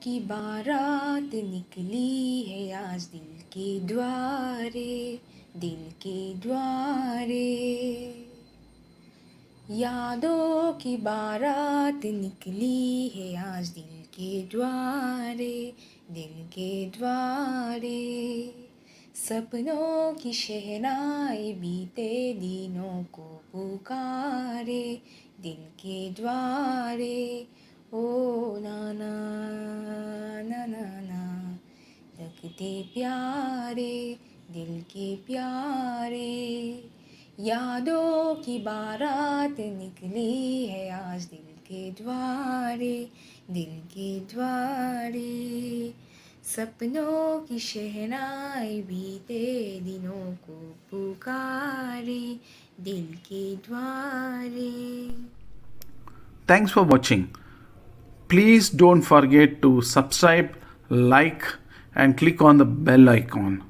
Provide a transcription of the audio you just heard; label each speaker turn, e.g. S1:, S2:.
S1: की बारात निकली है आज दिल के द्वारे, दिल के द्वारे। यादों की बारात निकली है आज दिल के द्वारे, दिल के द्वारे। सपनों की शहनाई बीते दिनों को पुकारे, दिल के द्वारे। ओ नाना नाना ना लगते प्यारे, दिल के प्यारे। यादों की बारात निकली है आज दिल के द्वारे, दिल के द्वारे। सपनों की शहनाई बीते दिनों को पुकारे, दिल के द्वारे।
S2: Thanks for watching. Please don't forget to subscribe, like, and click on the bell icon.